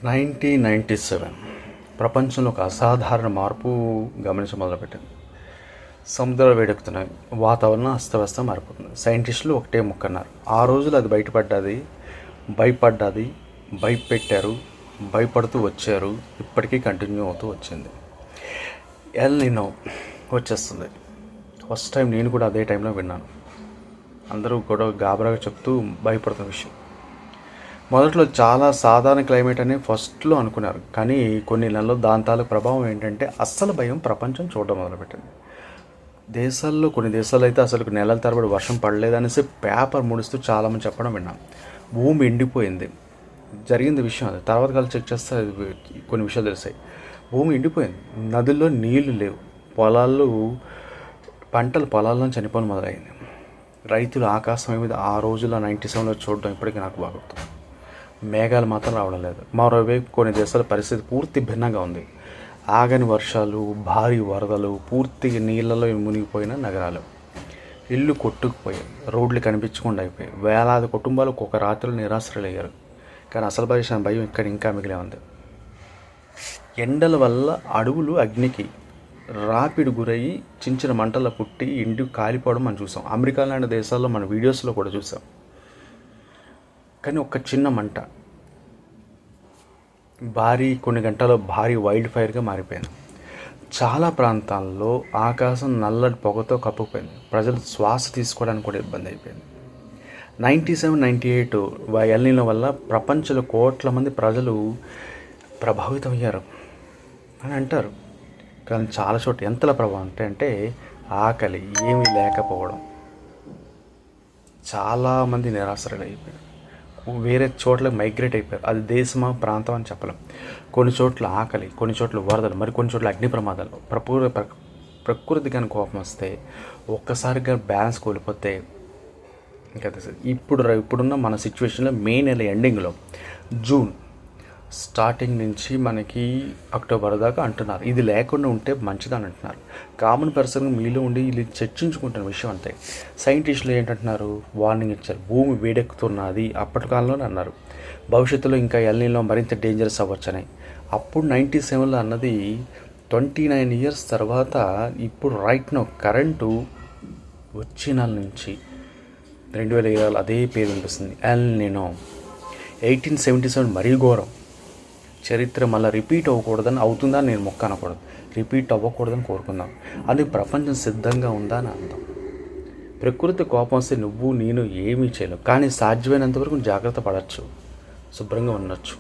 1997 ప్రపంచంలో ఒక అసాధారణ మార్పు గమనించడం మొదలుపెట్టింది. సముద్రాలు వేడెక్కుతున్నాయి, వాతావరణం అస్తవ్యస్తం మారిపోతుంది. సైంటిస్టులు ఒకటే ముక్కన్నారు. ఆ రోజులు అది భయపడ్డది, భయపెట్టారు, భయపడుతూ వచ్చారు. ఇప్పటికీ కంటిన్యూ అవుతూ వచ్చింది. ఎల్ నినో వచ్చేస్తుంది. ఫస్ట్ టైం నేను కూడా అదే టైంలో విన్నాను. అందరూ కూడా గాబరాగా చెప్తూ భయపడుతున్న విషయం. మొదట్లో చాలా సాధారణ క్లైమేట్ అని ఫస్ట్లో అనుకున్నారు, కానీ కొన్ని నెలల్లో దాని తాలూకు ప్రభావం ఏంటంటే అస్సలు భయం ప్రపంచం చూడడం మొదలుపెట్టింది. కొన్ని దేశాల్లో అయితే అసలు నెలల తరబడి వర్షం పడలేదనేసి పేపర్ ముడుస్తూ చాలామంది చెప్పడం విన్నాం. భూమి ఎండిపోయింది. జరిగింది విషయం అది. తర్వాత కాలం చెక్ చేస్తే కొన్ని విషయాలు తెలిసాయి. భూమి ఎండిపోయింది, నదుల్లో నీళ్లు లేవు, పొలాల్లో చనిపోవడం మొదలైంది. రైతులు ఆకాశం మీద ఆ రోజుల్లో 97లో చూడడం ఇప్పటికీ నాకు బాగా గుర్తుంది. మేఘాలు మాత్రం రావడం లేదు. మరోవైపు కొన్ని దేశాల పరిస్థితి పూర్తి భిన్నంగా ఉంది. ఆగని వర్షాలు, భారీ వరదలు, పూర్తిగా నీళ్ళలో మునిగిపోయిన నగరాలు, ఇల్లు కొట్టుకుపోయాయి, రోడ్లు కనిపించకుండా అయిపోయాయి. వేలాది కుటుంబాలు ఒక రాత్రిలో నిరాశ్రయులయ్యారు. కానీ అసలు భయం ఇక్కడ ఇంకా మిగిలే ఉంది. ఎండల వల్ల అడవులు అగ్నికి రాపిడి గురయ్యి చిన్న మంటల్లో పుట్టి ఇంటి కాలిపోవడం మనం చూసాం. అమెరికా లాంటి దేశాల్లో మన వీడియోస్లో కూడా చూసాం. కానీ ఒక చిన్న మంట కొన్ని గంటల్లో భారీ వైల్డ్ ఫైర్గా మారిపోయింది. చాలా ప్రాంతాల్లో ఆకాశం నల్లటి పొగతో కప్పుకుపోయింది. ప్రజలు శ్వాస తీసుకోవడానికి కూడా ఇబ్బంది అయిపోయింది. 97, 98 ఎల్ నినో వల్ల ప్రపంచంలో కోట్ల మంది ప్రజలు ప్రభావితం అయ్యారు అని అంటారు. కానీ చాలా చోట్ల ఎంతలా ప్రభావం అంటే ఆకలి, ఏమీ లేకపోవడం, చాలామంది నిరాశ్రయులు అయిపోయారు. వేరే చోట్ల మైగ్రేట్ అయిపోయారు. అది దేశమా ప్రాంతం అని చెప్పలేం. కొన్ని చోట్ల ఆకలి, కొన్ని చోట్ల వరదలు, మరి కొన్ని చోట్ల అగ్ని ప్రమాదాలు. ప్రకృతి కానీ కోపం వస్తే ఒక్కసారిగా బ్యాలెన్స్ కోల్పోతే ఇంకా ఇప్పుడున్న మన సిచ్యువేషన్లో మే నెల ఎండింగ్లో జూన్ స్టార్టింగ్ నుంచి మనకి అక్టోబర్ దాకా అంటున్నారు. ఇది లేకుండా ఉంటే మంచిదని అంటున్నారు. కామన్ పర్సన్ మీలో ఉండి ఇది చర్చించుకుంటున్న విషయం అంతే. సైంటిస్టులు ఏంటంటున్నారు? వార్నింగ్ ఇచ్చారు. భూమి వేడెక్కుతున్నది అప్పటి కాలంలోనే అన్నారు. భవిష్యత్తులో ఇంకా ఎల్ నినో మరింత డేంజరస్ అవ్వచ్చని. అప్పుడు 97లో అన్నది 29 years తర్వాత ఇప్పుడు రైట్ నో కరెంటు వచ్చిన నుంచి 2020 అదే పేరు వినిపిస్తుంది, ఎల్ నినో. 1877 మరీ ఘోరం. చరిత్ర మళ్ళీ రిపీట్ అవుతుందని నేను మొక్క అనకూడదు, రిపీట్ అవ్వకూడదని కోరుకుందాం. అది ప్రపంచం సిద్ధంగా ఉందా అని అర్థం. ప్రకృతి కోపం వస్తే నేను ఏమీ చేయలేవు, కానీ సాధ్యమైనంతవరకు జాగ్రత్త పడవచ్చు, శుభ్రంగా ఉండొచ్చు.